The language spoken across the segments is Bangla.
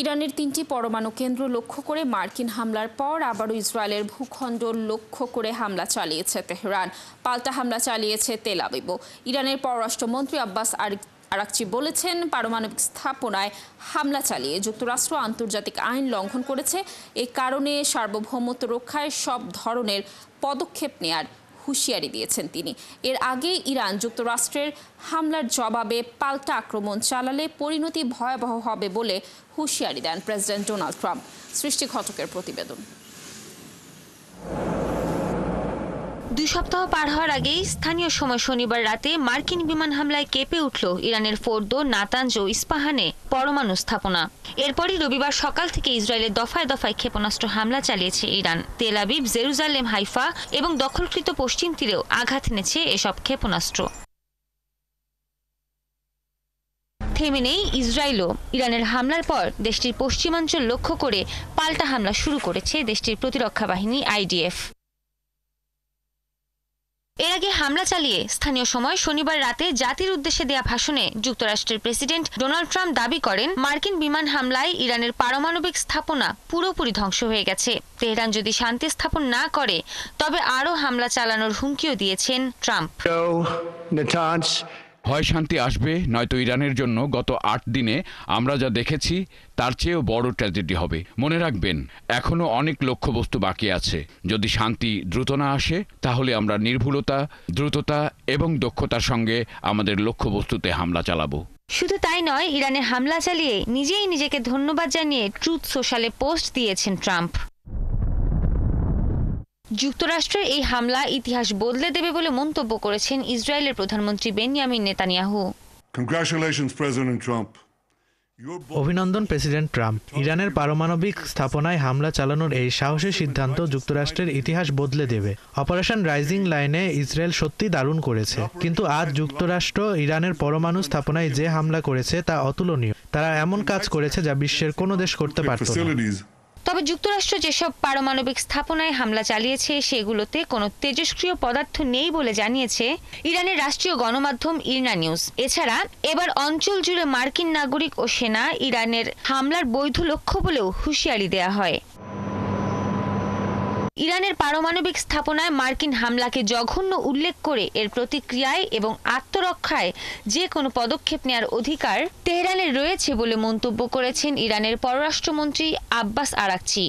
ইরানের ৩টি পরমাণু কেন্দ্র লক্ষ্য করে মার্কিন হামলার পর আবারও ইসরায়েলের ভূখণ্ড লক্ষ্য করে হামলা চালিয়েছে তেহরান। পাল্টা হামলা চালিয়েছে তেল আবিবও। ইরানের পররাষ্ট্রমন্ত্রী আব্বাস আরাকচি বলেছেন, পারমাণবিক স্থাপনায় হামলা চালিয়ে যুক্তরাষ্ট্র আন্তর্জাতিক আইন লঙ্ঘন করেছে। এ কারণে সার্বভৌমত্ব রক্ষায় সব ধরনের পদক্ষেপ নেয়ার হুঁশিয়ারি দিয়েছেন তিনি। এর আগে ইরান যুক্তরাষ্ট্রের হামলার জবাবে পাল্টা আক্রমণ চালালে পরিণতি ভয়াবহ হবে বলে হুঁশিয়ারি দেন প্রেসিডেন্ট ডোনাল্ড ট্রাম্প। সৃষ্টি ঘটকের প্রতিবেদন। 2 সপ্তাহ পার হওয়ার আগেই স্থানীয় সময় শনিবার রাতে মার্কিন বিমান হামলায় কেঁপে উঠল ইরানের ফোর্দো, নাতানজ ও ইস্পাহানে পরমাণু স্থাপনা। এরপরই রবিবার সকাল থেকে ইসরায়েলের দফায় দফায় ক্ষেপণাস্ত্র হামলা চালিয়েছে Iran. Tel Aviv, Jerusalem, Haifa এবং দখলকৃত পশ্চিম তীরেও আঘাত এনেছে এসব ক্ষেপণাস্ত্র। থেমে নেই ইসরায়েলও। ইরানের হামলার পর দেশটির পশ্চিমাঞ্চল লক্ষ্য করে পাল্টা হামলা শুরু করেছে দেশটির প্রতিরক্ষা বাহিনী IDF। এর আগে হামলা চালিয়ে স্থানীয় সময় শনিবার রাতে জাতির উদ্দেশ্যে দেয়া ভাষণে যুক্তরাষ্ট্রের প্রেসিডেন্ট ডোনাল্ড ট্রাম্প দাবি করেন, মার্কিন বিমান হামলায় ইরানের পারমাণবিক স্থাপনা পুরোপুরি ধ্বংস হয়ে গেছে। তেহরান যদি শান্তি স্থাপন না করে তবে আরও হামলা চালানোর হুমকিও দিয়েছেন ট্রাম্প। হয় শান্তি আসবে, নয়তো ইরানের জন্য গত 8 দিনে আমরা যা দেখেছি তার চেয়েও বড় ট্র্যাজেডি হবে। মনে রাখবেন, এখনো অনেক লক্ষ্যবস্তু বাকি আছে। যদি শান্তি দ্রুত না আসে তাহলে আমরা নির্ভুলতা, দ্রুততা এবং দক্ষতার সঙ্গে আমাদের লক্ষ্যবস্তুতে হামলা চালাবো। শুধু তাই নয়, ইরানে হামলা চালিয়ে নিজেই নিজেকে ধন্যবাদ জানিয়ে ট্রুথ সোশ্যালে পোস্ট দিয়েছেন ট্রাম্প। যুক্তরাষ্ট্রের এই হামলা ইতিহাস বদলে দেবে বলে মন্তব্য করেছেন ইসরায়েলের প্রধানমন্ত্রী বেনিয়ামিন নেতানিয়াহু। অভিনন্দন প্রেসিডেন্ট ট্রাম্প। ইরানের পারমাণবিক স্থাপনায় হামলা চালানোর এই সাহসী সিদ্ধান্ত যুক্তরাষ্ট্রের ইতিহাস বদলে দেবে। অপারেশন রাইজিং লাইনে ইসরায়েল সত্যি দারুণ করেছে, কিন্তু আজ যুক্তরাষ্ট্র ইরানের পরমাণু স্থাপনায় যে হামলা করেছে তা অতুলনীয়। তারা এমন কাজ করেছে যা বিশ্বের কোনো দেশ করতে পারত না। তবে যুক্তরাষ্ট্র যেসব পারমাণবিক স্থাপনায় হামলা চালিয়েছে সেগুলোতে কোনো তেজস্ক্রিয় পদার্থ নেই বলে জানিয়েছে ইরানের রাষ্ট্রীয় গণমাধ্যম ইরনা নিউজ। এছাড়া এবার অঞ্চল জুড়ে মার্কিন নাগরিক ও সেনা ইরানের হামলার বৈধ লক্ষ্য বলেও হুঁশিয়ারি দেয়া হয়। ইরানের পারমাণবিক স্থাপনায় মার্কিন হামলাকে জঘন্য উল্লেখ করে এর প্রতিক্রিয়ায় এবং আত্মরক্ষায় যে কোনো পদক্ষেপ নেওয়ার অধিকার তেহরানের রয়েছে বলে মন্তব্য করেছেন ইরানের পররাষ্ট্রমন্ত্রী আব্বাস আরাকচি।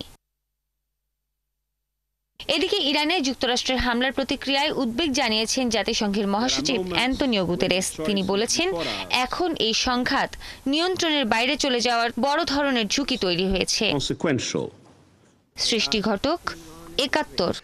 এদিকে ইরানে যুক্তরাষ্ট্রের হামলার প্রতিক্রিয়ায় উদ্বেগ জানিয়েছেন জাতিসংঘের মহাসচিব অ্যান্তোনিও গুতেরেস। তিনি বলেছেন, এখন এই সংঘাত নিয়ন্ত্রণের বাইরে চলে যাওয়ার বড় ধরনের ঝুঁকি তৈরি হয়েছে। সৃষ্টি ঘটক, ৭১।